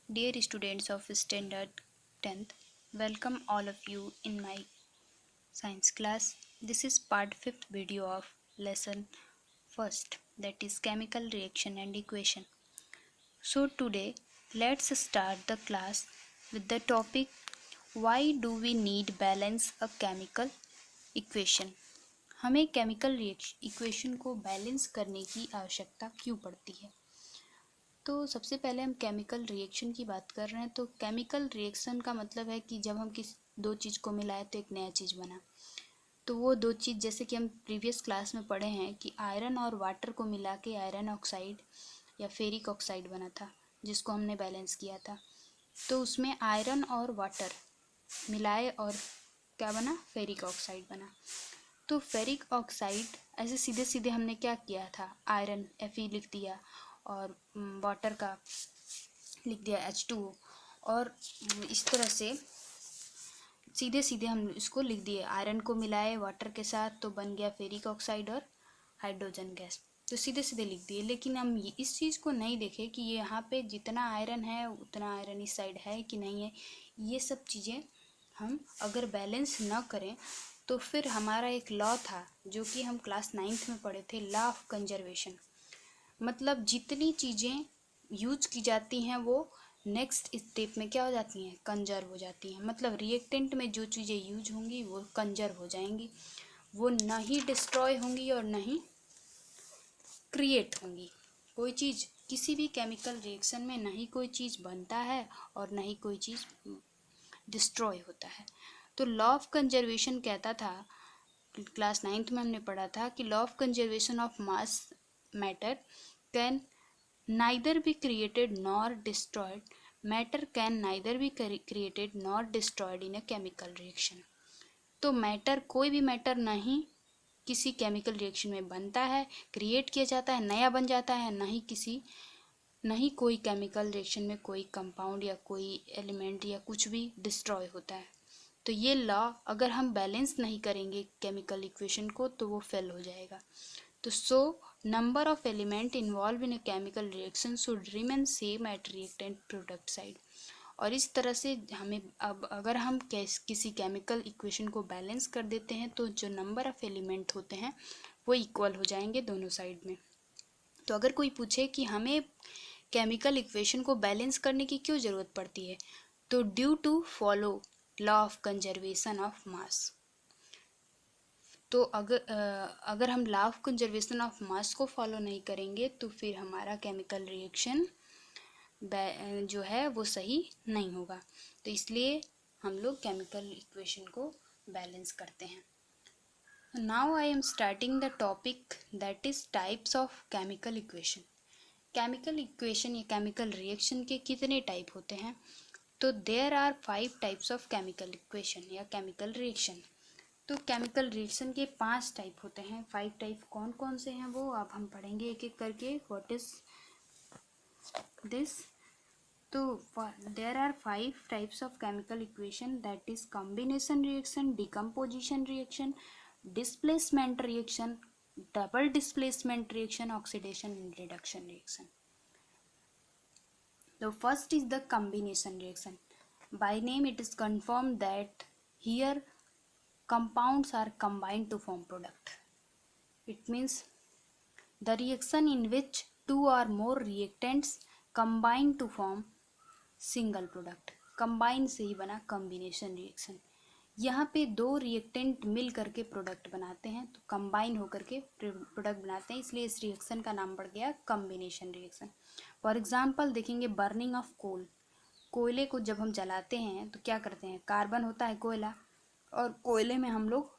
Dear students of Standard 10th, welcome all of you in my science class. This is part 5th video of lesson first, that is chemical reaction and equation. So today let's start the class with the topic, why do we need balance a chemical equation? हमें chemical equation को balance करने की आवश्यकता क्यों पड़ती है? तो सबसे पहले हम केमिकल रिएक्शन की बात कर रहे हैं। तो केमिकल रिएक्शन का मतलब है कि जब हम किसी दो चीज़ को मिलाए तो एक नया चीज़ बना। तो वो दो चीज़ जैसे कि हम प्रीवियस क्लास में पढ़े हैं कि आयरन और वाटर को मिला के आयरन ऑक्साइड या फेरिक ऑक्साइड बना था, जिसको हमने बैलेंस किया था। तो उसमें आयरन और वाटर मिलाए और क्या बना, फेरिक ऑक्साइड बना। तो फेरिक ऑक्साइड ऐसे सीधे सीधे हमने क्या किया था, आयरन Fe लिख दिया और वाटर का लिख दिया H2O, और इस तरह से सीधे सीधे हम इसको लिख दिए, आयरन को मिलाए वाटर के साथ तो बन गया फेरिक ऑक्साइड और हाइड्रोजन गैस। तो सीधे सीधे लिख दिए, लेकिन हम इस चीज़ को नहीं देखे कि यहाँ पे जितना आयरन है उतना आयरन इस साइड है कि नहीं है। ये सब चीज़ें हम अगर बैलेंस न करें तो फिर हमारा एक लॉ था जो कि हम क्लास 9th में पढ़े थे, लॉ ऑफ कंजर्वेशन। मतलब जितनी चीज़ें यूज की जाती हैं वो नेक्स्ट स्टेप में क्या हो जाती हैं, कंजर्व हो जाती हैं। मतलब रिएक्टेंट में जो चीज़ें यूज होंगी वो कंजर्व हो जाएंगी, वो ना ही डिस्ट्रॉय होंगी और ना ही क्रिएट होंगी। कोई चीज़ किसी भी केमिकल रिएक्शन में ना ही कोई चीज़ बनता है और ना ही कोई चीज़ डिस्ट्रॉय होता है। तो लॉ ऑफ कंजर्वेशन कहता था, क्लास 9th में हमने पढ़ा था कि law of conservation of mass matter can neither be created nor destroyed. Matter can neither be created nor destroyed in a chemical reaction. तो मैटर, कोई भी मैटर नहीं किसी केमिकल रिएक्शन में बनता है, क्रिएट किया जाता है, नया बन जाता है, नहीं कोई केमिकल रिएक्शन में कोई कंपाउंड या कोई एलिमेंट या कुछ भी डिस्ट्रॉय होता है। तो ये लॉ अगर हम बैलेंस नहीं करेंगे केमिकल इक्वेशन को तो वो फेल हो जाएगा। तो so number of element involve in a chemical reaction should remain same at reactant product side. और इस तरह से हमें अब अगर हम किसी केमिकल इक्वेशन को बैलेंस कर देते हैं तो जो नंबर ऑफ एलिमेंट होते हैं वो इक्वल हो जाएंगे दोनों साइड में। तो अगर कोई पूछे कि हमें केमिकल इक्वेशन को बैलेंस करने की क्यों ज़रूरत पड़ती है, तो due to follow law of conservation of mass. तो अगर हम law of conservation of mass को फॉलो नहीं करेंगे तो फिर हमारा केमिकल रिएक्शन जो है वो सही नहीं होगा। तो इसलिए हम लोग केमिकल इक्वेशन को बैलेंस करते हैं। Now I am starting the topic that is types of chemical equation. Chemical equation या केमिकल रिएक्शन के कितने टाइप होते हैं? तो there are 5 types of chemical equation या केमिकल रिएक्शन। तो केमिकल रिएक्शन के 5 टाइप होते हैं। 5 टाइप कौन कौन से हैं वो अब हम पढ़ेंगे एक एक करके। What is this? तो there are 5 types of chemical equation, that is combination reaction, decomposition reaction, displacement reaction, double displacement reaction, oxidation and reduction reaction. The first is the combination reaction. By name it is confirmed that here compounds are combined to form product. It means the reaction in which two or more reactants combine to form single product. Combine से ही बना combination reaction। यहाँ पे दो reactant मिल करके product बनाते हैं, तो combine होकर के प्रोडक्ट बनाते हैं, इसलिए इस रिएक्शन का नाम पड़ गया कॉम्बिनेशन रिएक्शन। फॉर एग्जांपल देखेंगे बर्निंग ऑफ कोल। कोयले को जब हम जलाते हैं तो क्या करते हैं, कार्बन होता है कोयला, और कोयले में हम लोग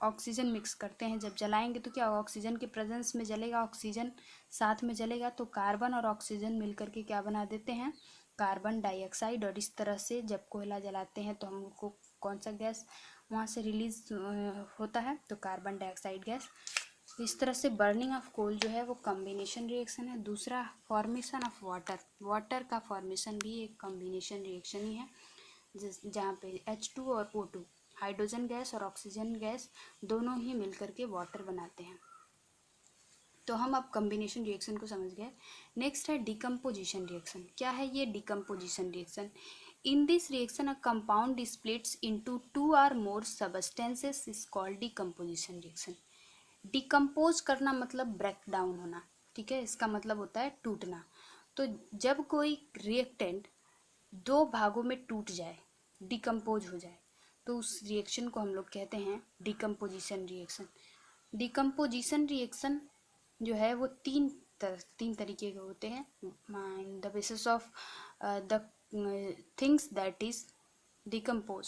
ऑक्सीजन मिक्स करते हैं। जब जलाएंगे तो क्या होगा, ऑक्सीजन के प्रेजेंस में जलेगा, ऑक्सीजन साथ में जलेगा, तो कार्बन और ऑक्सीजन मिल करके क्या बना देते हैं, कार्बन डाइऑक्साइड। और इस तरह से जब कोयला जलाते हैं तो हमको कौन सा गैस वहाँ से रिलीज होता है, तो कार्बन डाइऑक्साइड गैस। इस तरह से बर्निंग ऑफ कोल जो है वो कॉम्बिनेशन रिएक्शन है। दूसरा फॉर्मेशन ऑफ वाटर। वाटर का फॉर्मेशन भी एक कॉम्बिनेशन रिएक्शन ही है, जहाँ पे H2 और O2 हाइड्रोजन गैस और ऑक्सीजन गैस दोनों ही मिलकर के वाटर बनाते हैं। तो हम अब कॉम्बिनेशन रिएक्शन को समझ गए। नेक्स्ट है डिकम्पोजिशन रिएक्शन। क्या है ये decomposition reaction? In this reaction a compound splits into 2 और more substances is called decomposition reaction. Decompose करना मतलब ब्रेक डाउन होना, ठीक है, इसका मतलब होता है टूटना। तो जब कोई रिएक्टेंट 2 भागों में टूट जाए, डिकम्पोज हो जाए, तो उस रिएक्शन को हम लोग कहते हैं डिकम्पोजिशन रिएक्शन। डिकम्पोजिशन रिएक्शन जो है वो तीन तरीके के होते हैं। The basis of the things that is decompose,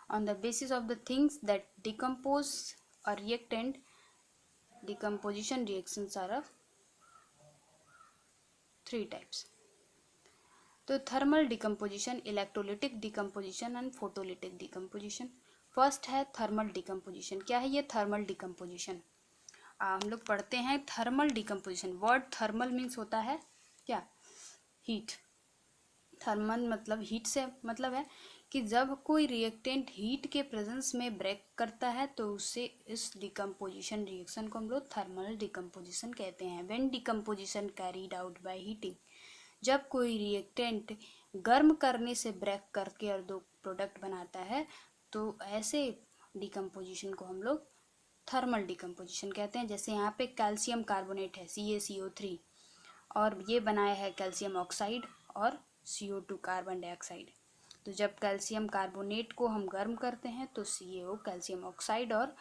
on the basis of the things that decompose a reactant, decomposition reactions are of 3 types. तो thermal decomposition, electrolytic decomposition and photolytic decomposition. First है thermal decomposition. क्या है ये thermal decomposition? हम लोग पढ़ते हैं thermal decomposition. Word thermal means होता है क्या? हीट। थर्मल मतलब हीट से मतलब है कि जब कोई रिएक्टेंट हीट के प्रेजेंस में ब्रेक करता है तो उससे इस डिकम्पोजिशन रिएक्शन को हम लोग थर्मल डिकम्पोजिशन कहते हैं। When decomposition carried out by heating, जब कोई रिएक्टेंट गर्म करने से ब्रेक करके और 2 प्रोडक्ट बनाता है तो ऐसे डिकम्पोजिशन को हम लोग थर्मल डिकम्पोजिशन कहते हैं। जैसे यहाँ पे कैल्शियम कार्बोनेट है CaCO3 और ये बनाया है कैल्शियम ऑक्साइड और CO2 कार्बन डाइऑक्साइड। तो जब कैल्शियम कार्बोनेट को हम गर्म करते हैं तो CaO कैल्शियम ऑक्साइड और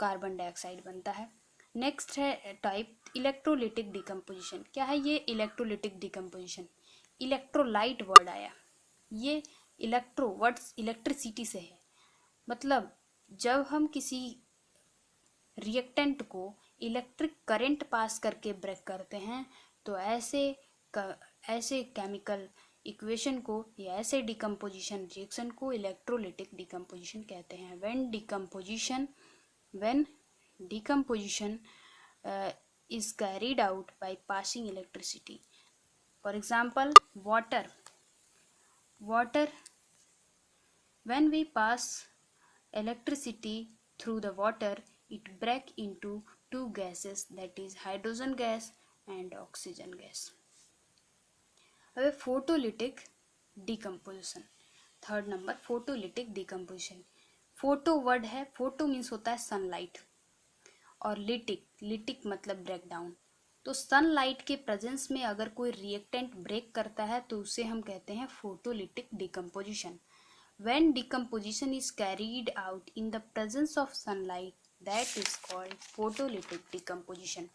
कार्बन डाइऑक्साइड बनता है। नेक्स्ट है टाइप इलेक्ट्रोलिटिक डिकम्पोजिशन। क्या है ये इलेक्ट्रोलिटिक डिकम्पोजिशन? इलेक्ट्रोलाइट वर्ड आया, ये इलेक्ट्रो वर्ड्स इलेक्ट्रिसिटी से है। मतलब जब हम किसी रिएक्टेंट को इलेक्ट्रिक करंट पास करके ब्रेक करते हैं तो ऐसे केमिकल इक्वेशन को या ऐसे डिकम्पोजिशन रिएक्शन को इलेक्ट्रोलिटिक डिकम्पोजिशन कहते हैं। When decomposition is carried out by passing electricity. For example, water. When we pass electricity through the water, it break into 2 gases, that is hydrogen gas and oxygen gas. अब photolytic decomposition, third number photolytic decomposition. Photo word है, photo means होता है sunlight और lytic मतलब break down. तो sunlight के presence में अगर कोई रिएक्टेंट ब्रेक करता है तो उसे हम कहते हैं photolytic decomposition. When decomposition is carried out in the presence of sunlight, that is called photolytic decomposition.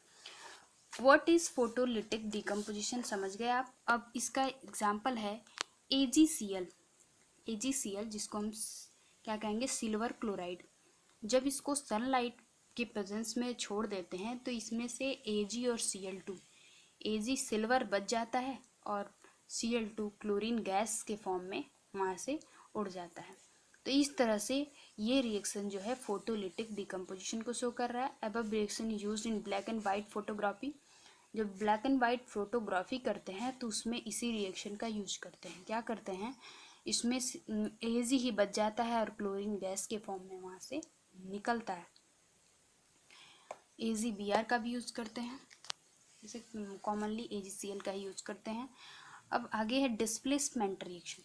What is photolytic decomposition समझ गए आप। अब इसका एग्जाम्पल है AgCl जिसको हम क्या कहेंगे, सिल्वर क्लोराइड। जब इसको सनलाइट के प्रेजेंस में छोड़ देते हैं तो इसमें से Ag और Cl2, Ag सिल्वर बच जाता है और Cl2 क्लोरीन गैस के फॉर्म में वहाँ से उड़ जाता है। तो इस तरह से ये रिएक्शन जो है फोटोलिटिक डिकम्पोजिशन को शो कर रहा है। Above reaction used in black and white photography. जब ब्लैक एंड वाइट फोटोग्राफी करते हैं तो उसमें इसी रिएक्शन का यूज करते हैं। क्या करते हैं, इसमें Ag ही बच जाता है और क्लोरीन गैस के फॉर्म में वहाँ से निकलता है। AgBr का भी यूज करते हैं, जैसे कॉमनली AgCl का ही यूज करते हैं। अब आगे है डिस्प्लेसमेंट रिएक्शन।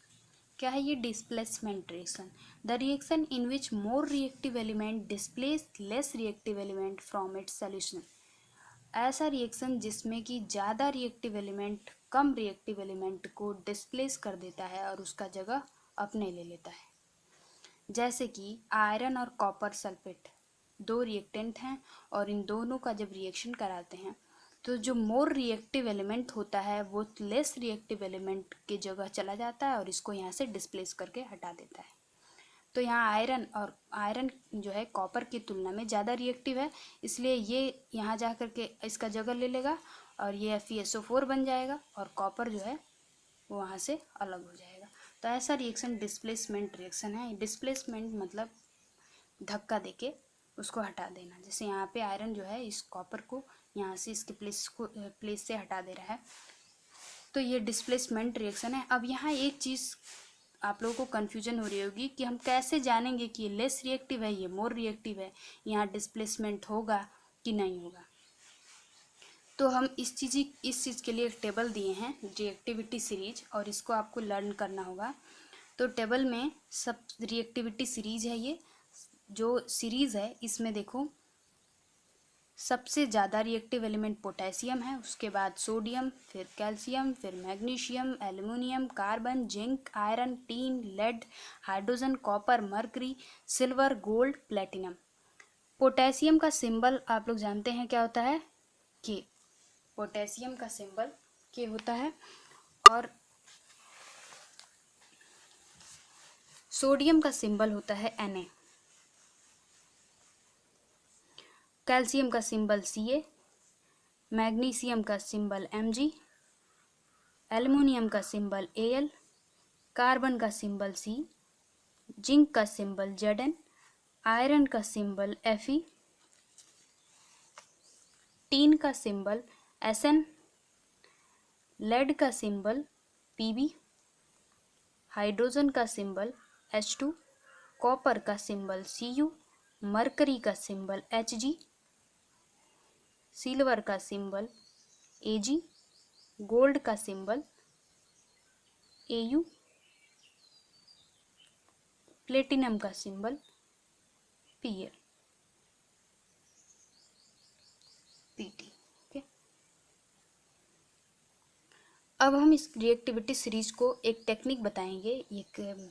क्या है ये displacement reaction? The reaction in which more reactive element displace less reactive element from its solution. ऐसा रिएक्शन जिसमें कि ज़्यादा रिएक्टिव एलिमेंट कम रिएक्टिव एलिमेंट को डिस्प्लेस कर देता है और उसका जगह अपने ले लेता है। जैसे कि आयरन और कॉपर सल्फेट 2 रिएक्टेंट हैं और इन दोनों का जब रिएक्शन कराते हैं तो जो मोर रिएक्टिव एलिमेंट होता है वो लेस रिएक्टिव एलिमेंट की जगह चला जाता है और इसको यहाँ से डिस्प्लेस करके हटा देता है। तो यहाँ आयरन जो है कॉपर की तुलना में ज़्यादा रिएक्टिव है, इसलिए ये यहाँ जा कर के इसका जगह ले लेगा और ये FeSO4 बन जाएगा और कॉपर जो है वो वहाँ से अलग हो जाएगा। तो ऐसा रिएक्शन डिस्प्लेसमेंट रिएक्शन है। डिस्प्लेसमेंट मतलब धक्का देके उसको हटा देना। जैसे यहाँ पे आयरन जो है इस कॉपर को यहाँ से इसके प्लेस से हटा दे रहा है, तो ये डिस्प्लेसमेंट रिएक्शन है। अब यहाँ एक चीज़ आप लोगों को कन्फ्यूजन हो रही होगी कि हम कैसे जानेंगे कि ये लेस रिएक्टिव है, ये मोर रिएक्टिव है, यहाँ डिस्प्लेसमेंट होगा कि नहीं होगा। तो हम इस चीज़ के लिए एक टेबल दिए हैं, रिएक्टिविटी सीरीज, और इसको आपको लर्न करना होगा। तो टेबल में सब रिएक्टिविटी सीरीज है, ये जो सीरीज़ है इसमें देखो सबसे ज़्यादा रिएक्टिव एलिमेंट पोटेशियम है, उसके बाद सोडियम, फिर कैल्शियम, फिर magnesium, aluminium, carbon, zinc, iron, tin, lead, hydrogen, copper, mercury, silver, gold, platinum. Potassium का सिंबल आप लोग जानते हैं क्या होता है, के। पोटेशियम का सिंबल के होता है। और सोडियम का सिंबल होता है Na। कैल्शियम का सिंबल Ca, मैग्नीशियम का सिंबल Mg, एल्युमिनियम का सिंबल Al, कार्बन का सिंबल C, जिंक का सिंबल Zn, आयरन का सिंबल Fe, टीन का सिंबल Sn, लेड का सिंबल Pb, हाइड्रोजन का सिंबल H2, कॉपर का सिंबल Cu, मरकरी का सिंबल Hg, सिल्वर का सिंबल Ag, गोल्ड का सिंबल Au, प्लेटिनम का सिंबल Pl, Pt। ओके, अब हम इस रिएक्टिविटी सीरीज को एक टेक्निक बताएंगे, एक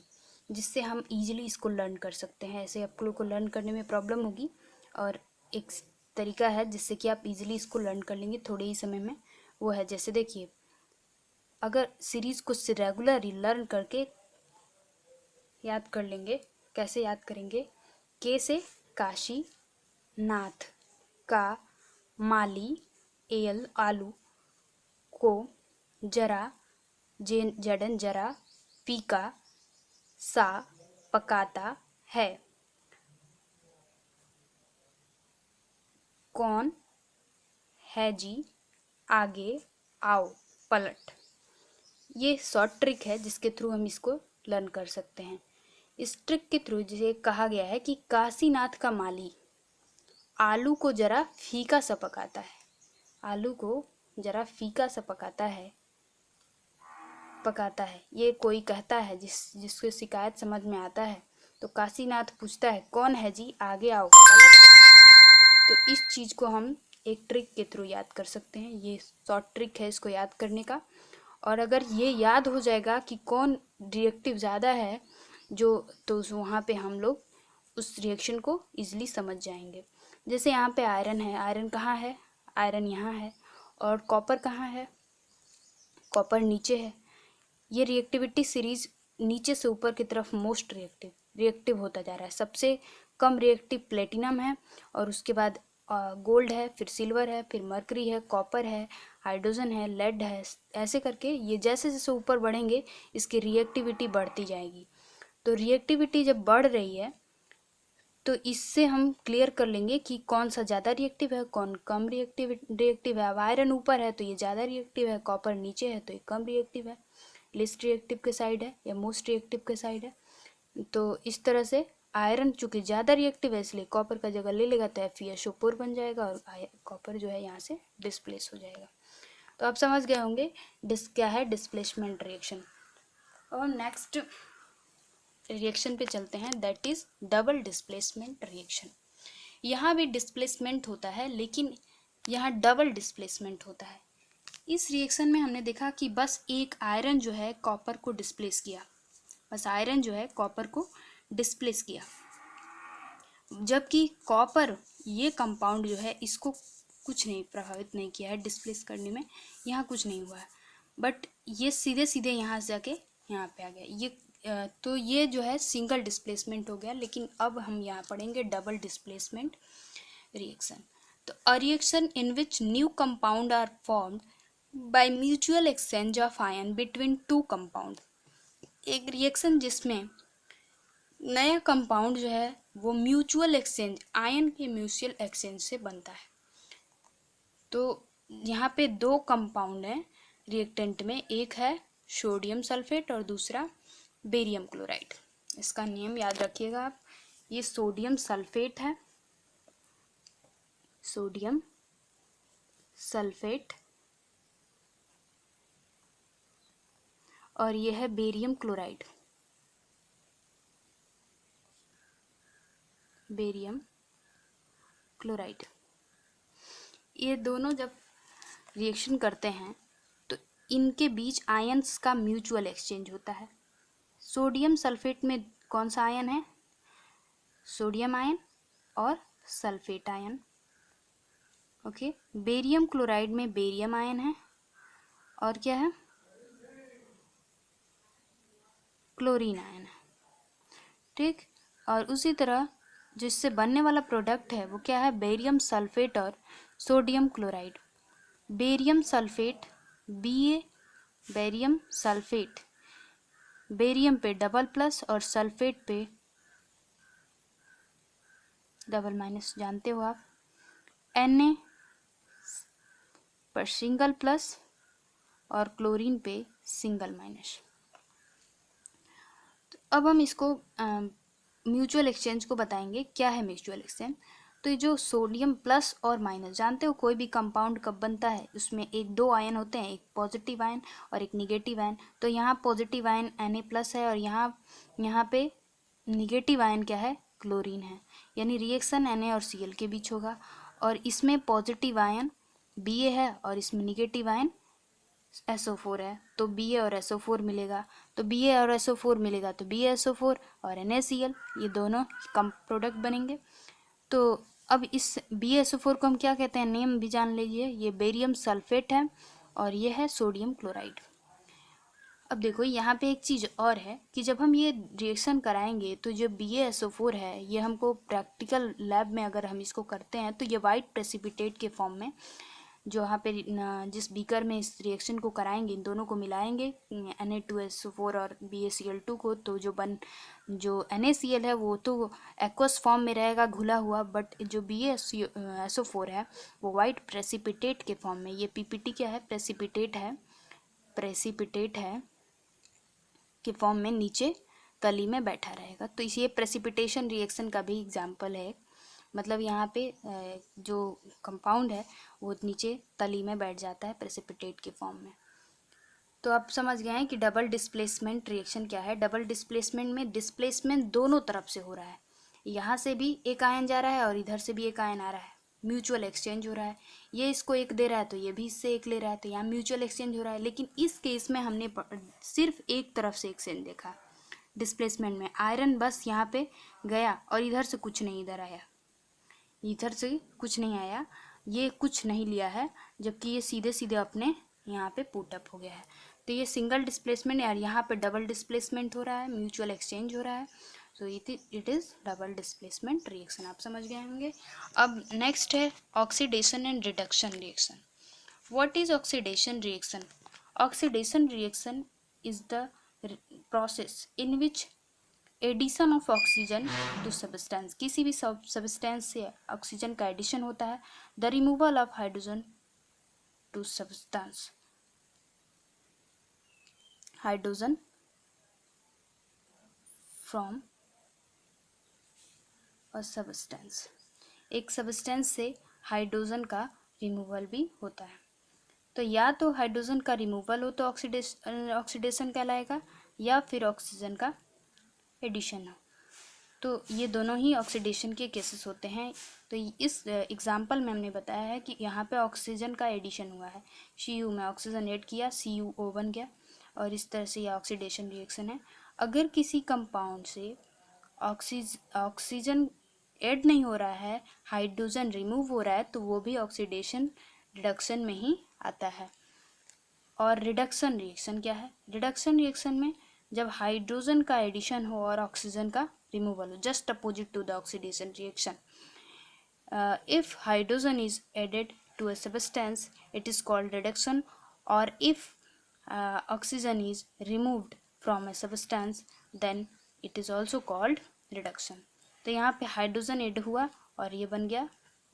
जिससे हम इजीली इसको लर्न कर सकते हैं। ऐसे आप लोग को लर्न करने में प्रॉब्लम होगी, और एक तरीका है जिससे कि आप इजीली इसको लर्न कर लेंगे थोड़े ही समय में। वो है, जैसे देखिए, अगर सीरीज को रेगुलरली लर्न करके याद कर लेंगे, कैसे याद करेंगे, के से काशी, नाथ, का माली, एल आलू, को जरा, जडन जरा, पीका, सा पकाता है, कौन है जी, आगे आओ पलट। ये शॉर्ट ट्रिक है जिसके थ्रू हम इसको लर्न कर सकते हैं। इस ट्रिक के थ्रू जिसे कहा गया है कि काशीनाथ का माली आलू को जरा फीका सा पकाता है, आलू को जरा फीका सा पकाता है, ये कोई कहता है, जिसको शिकायत समझ में आता है। तो काशीनाथ पूछता है, कौन है जी, आगे आओ पलट। तो इस चीज़ को हम एक ट्रिक के थ्रू याद कर सकते हैं। ये शॉर्ट ट्रिक है इसको याद करने का। और अगर ये याद हो जाएगा कि कौन रिएक्टिव ज़्यादा है तो वहाँ पे हम लोग उस रिएक्शन को इजीली समझ जाएंगे। जैसे यहाँ पे आयरन है, आयरन कहाँ है, आयरन यहाँ है। और कॉपर कहाँ है, कॉपर नीचे है। ये रिएक्टिविटी सीरीज नीचे से ऊपर की तरफ मोस्ट रिएक्टिव होता जा रहा है। सबसे कम रिएक्टिव प्लेटिनम है, और उसके बाद गोल्ड है, फिर सिल्वर है, फिर मर्करी है, कॉपर है, हाइड्रोजन है, लेड है। ऐसे करके ये जैसे जैसे ऊपर बढ़ेंगे इसकी रिएक्टिविटी बढ़ती जाएगी। तो रिएक्टिविटी जब बढ़ रही है तो इससे हम क्लियर कर लेंगे कि कौन सा ज़्यादा रिएक्टिव है, कौन कम रिएक्टिव है। अब आयरन ऊपर है तो ये ज़्यादा रिएक्टिव है, कॉपर नीचे है तो ये कम रिएक्टिव है, लिस्ट रिएक्टिव के साइड है या मोस्ट रिएक्टिव के साइड है। तो इस तरह से आयरन चूँकि ज़्यादा रिएक्टिव है इसलिए कॉपर का जगह ले लेगा, तो FeSO4 बन जाएगा और कॉपर जो है यहाँ से डिस्प्लेस हो जाएगा। तो आप समझ गए होंगे क्या है डिस्प्लेसमेंट रिएक्शन। और नेक्स्ट रिएक्शन पे चलते हैं, that is double displacement reaction. यहाँ भी डिस्प्लेसमेंट होता है, लेकिन यहाँ डबल डिस्प्लेसमेंट होता है। इस रिएक्शन में हमने देखा कि बस एक आयरन जो है कॉपर को डिस्प्लेस किया, बस आयरन जो है कॉपर को डिस्प्लेस किया, जबकि कॉपर ये कंपाउंड जो है इसको कुछ नहीं प्रभावित नहीं किया है डिस्प्लेस करने में, यहाँ कुछ नहीं हुआ है। बट ये सीधे सीधे यहाँ से जाके यहाँ पे आ गया। तो ये जो है सिंगल डिस्प्लेसमेंट हो गया। लेकिन अब हम यहाँ पढ़ेंगे डबल डिस्प्लेसमेंट रिएक्शन। तो a reaction in which new compound are formed by mutual exchange of ion between two compound. एक रिएक्शन जिसमें नया कंपाउंड जो है वो म्यूचुअल एक्सचेंज, आयन के म्यूचुअल एक्सचेंज से बनता है। तो यहाँ पे दो कंपाउंड हैं रिएक्टेंट में, एक है सोडियम सल्फेट और दूसरा बेरियम क्लोराइड। इसका नेम याद रखिएगा आप, ये सोडियम सल्फेट है, सोडियम सल्फेट और ये है बेरियम क्लोराइड। बेरियम क्लोराइड, ये दोनों जब रिएक्शन करते हैं तो इनके बीच आयन्स का म्यूचुअल एक्सचेंज होता है। सोडियम सल्फेट में कौन सा आयन है? सोडियम आयन और sulphate ion. Okay, barium chloride में बेरियम आयन है और क्या है? क्लोरीन आयन है। ठीक, और उसी तरह जिससे बनने वाला प्रोडक्ट है वो क्या है? बेरियम सल्फेट और sodium chloride. Barium sulphate Ba, barium sulphate, barium पे डबल प्लस और सल्फेट पे डबल माइनस, जानते हो आप। Na पर सिंगल प्लस और क्लोरीन पे सिंगल माइनस। तो अब हम इसको म्यूचुअल एक्सचेंज को बताएंगे। क्या है म्यूचुअल एक्सचेंज? तो ये जो सोडियम प्लस और माइनस, जानते हो कोई भी कंपाउंड कब बनता है? उसमें एक दो आयन होते हैं, एक पॉजिटिव आयन और एक निगेटिव आयन। तो यहाँ पॉजिटिव आयन Na+ है और यहाँ पे निगेटिव आयन क्या है? क्लोरीन है। यानी रिएक्शन Na और Cl के बीच होगा और इसमें पॉजिटिव आयन Ba है और इसमें निगेटिव आयन SO4 है। तो Ba और SO4 मिलेगा, तो Ba और SO4 मिलेगा तो BaSO4 और NaCl, ये दोनों कम प्रोडक्ट बनेंगे। तो अब इस BaSO4 को हम क्या कहते हैं? नेम भी जान लीजिए, ये बेरियम सल्फेट है और ये है सोडियम क्लोराइड। अब देखो यहाँ पे एक चीज़ और है कि जब हम ये रिएक्शन कराएंगे तो जो BaSO4 है ये हमको प्रैक्टिकल लैब में अगर हम इसको करते हैं तो ये वाइट प्रेसिपिटेट के फॉर्म में, जो यहाँ पे जिस बीकर में इस रिएक्शन को कराएंगे, इन दोनों को मिलाएंगे Na2SO4 और BaCl2 को, तो जो NaCl है वो तो एक्वस फॉर्म में रहेगा घुला हुआ, बट जो BaSO4 है वो वाइट प्रेसिपिटेट के फॉर्म में, ये PPT क्या है? प्रेसिपिटेट है के फॉर्म में नीचे तली में बैठा रहेगा। तो इसे प्रेसिपिटेशन रिएक्शन का भी एग्जाम्पल है। मतलब यहाँ पे जो कंपाउंड है वो नीचे तली में बैठ जाता है प्रेसिपिटेट के फॉर्म में। तो आप समझ गए हैं कि डबल डिस्प्लेसमेंट रिएक्शन क्या है। डबल डिस्प्लेसमेंट में डिस्प्लेसमेंट दोनों तरफ से हो रहा है, यहाँ से भी एक आयन जा रहा है और इधर से भी एक आयन आ रहा है, म्यूचुअल एक्सचेंज हो रहा है। ये इसको एक दे रहा है तो ये भी इससे एक ले रहा है, तो यहाँ म्यूचुअल एक्सचेंज हो रहा है। लेकिन इस केस में हमने सिर्फ एक तरफ से एक्सचेंज देखा। डिस्प्लेसमेंट में आयरन बस यहाँ पे गया और इधर से कुछ नहीं इधर आया, इधर से कुछ नहीं आया, ये कुछ नहीं लिया है, जबकि ये सीधे सीधे अपने यहाँ पे पुटअप हो गया है। तो ये सिंगल डिस्प्लेसमेंट और यहाँ पे डबल डिस्प्लेसमेंट हो रहा है, म्यूचुअल एक्सचेंज हो रहा है। So it is double displacement reaction, आप समझ गए होंगे। अब नेक्स्ट है oxidation and reduction reaction. What is oxidation reaction? Oxidation reaction is the process in which addition of oxygen to substance, किसी भी सब्सटेंस से ऑक्सीजन का एडिशन होता है। The removal of hydrogen to substance, hydrogen from a substance, एक substance से hydrogen का removal भी होता है। तो या तो हाइड्रोजन का रिमूवल हो तो ऑक्सीडेशन कहलाएगा, या फिर ऑक्सीजन का एडिशन हो। तो ये दोनों ही ऑक्सीडेशन के केसेस होते हैं। तो इस एग्जाम्पल में हमने बताया है कि यहाँ पे ऑक्सीजन का एडिशन हुआ है, Cu में ऑक्सीजन ऐड किया, CuO बन गया, और इस तरह से यह ऑक्सीडेशन रिएक्शन है। अगर किसी कंपाउंड से ऑक्सीजन ऐड नहीं हो रहा है, हाइड्रोजन रिमूव हो रहा है, तो वो भी ऑक्सीडेशन रिडक्शन में ही आता है। और रिडक्शन रिएक्शन क्या है? रिडक्शन रिएक्शन में जब हाइड्रोजन का एडिशन हो और ऑक्सीजन का रिमूवल हो, just opposite to the oxidation reaction. If hydrogen is added to a substance, it is called reduction, or if oxygen is removed from a substance, then it is also called reduction. तो यहाँ पे hydrogen add हुआ और ये बन गया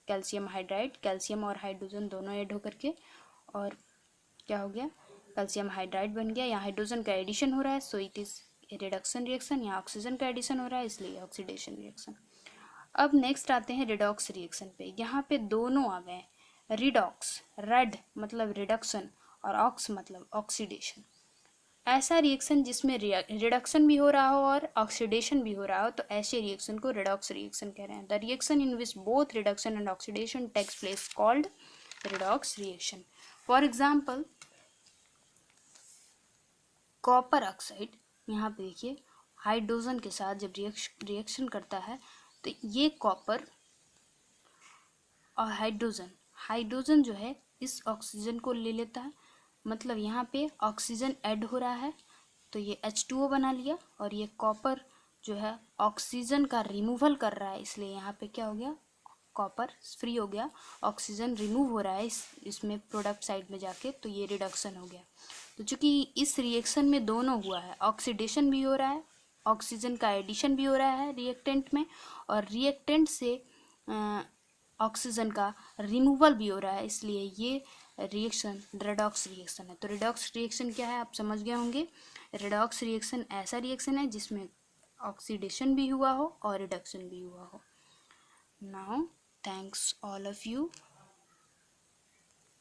calcium hydride, calcium और hydrogen दोनों ऐड होकर के, और क्या हो गया? कैल्शियम हाइड्राइड बन गया। यहाँ हाइड्रोजन का एडिशन हो रहा है, so it is reduction reaction. यहाँ ऑक्सीजन का एडिशन हो रहा है, इसलिए ऑक्सीडेशन रिएक्शन। अब नेक्स्ट आते हैं रिडॉक्स रिएक्शन पे। यहाँ पे दोनों आ गए, रिडॉक्स, रेड मतलब रिडक्शन और ऑक्स मतलब ऑक्सीडेशन। ऐसा रिएक्शन जिसमें रिडक्शन भी हो रहा हो और ऑक्सीडेशन भी हो रहा हो, तो ऐसे रिएक्शन को रिडॉक्स रिएक्शन कह रहे हैं। The reaction in which both reduction and oxidation takes place called redox reaction. For example copper oxide, यहाँ पे देखिए हाइड्रोजन के साथ जब रिएक्शन करता है तो ये कॉपर और हाइड्रोजन जो है इस ऑक्सीजन को ले लेता है, मतलब यहाँ पे ऑक्सीजन ऐड हो रहा है तो ये H2O बना लिया, और ये कॉपर जो है ऑक्सीजन का रिमूवल कर रहा है, इसलिए यहाँ पे क्या हो गया, कॉपर फ्री हो गया, ऑक्सीजन रिमूव हो रहा है इसमें प्रोडक्ट साइड में जाके, तो ये रिडक्शन हो गया। तो चूंकि इस रिएक्शन में दोनों हुआ है, ऑक्सीडेशन भी हो रहा है, ऑक्सीजन का एडिशन भी हो रहा है रिएक्टेंट में, और रिएक्टेंट से ऑक्सीजन का रिमूवल भी हो रहा है, इसलिए ये रिएक्शन रेडॉक्स रिएक्शन है। तो रेडॉक्स रिएक्शन क्या है आप समझ गए होंगे। रेडॉक्स रिएक्शन ऐसा रिएक्शन है जिसमें ऑक्सीडेशन भी हुआ हो और रिडक्शन भी हुआ हो। Now thanks all of you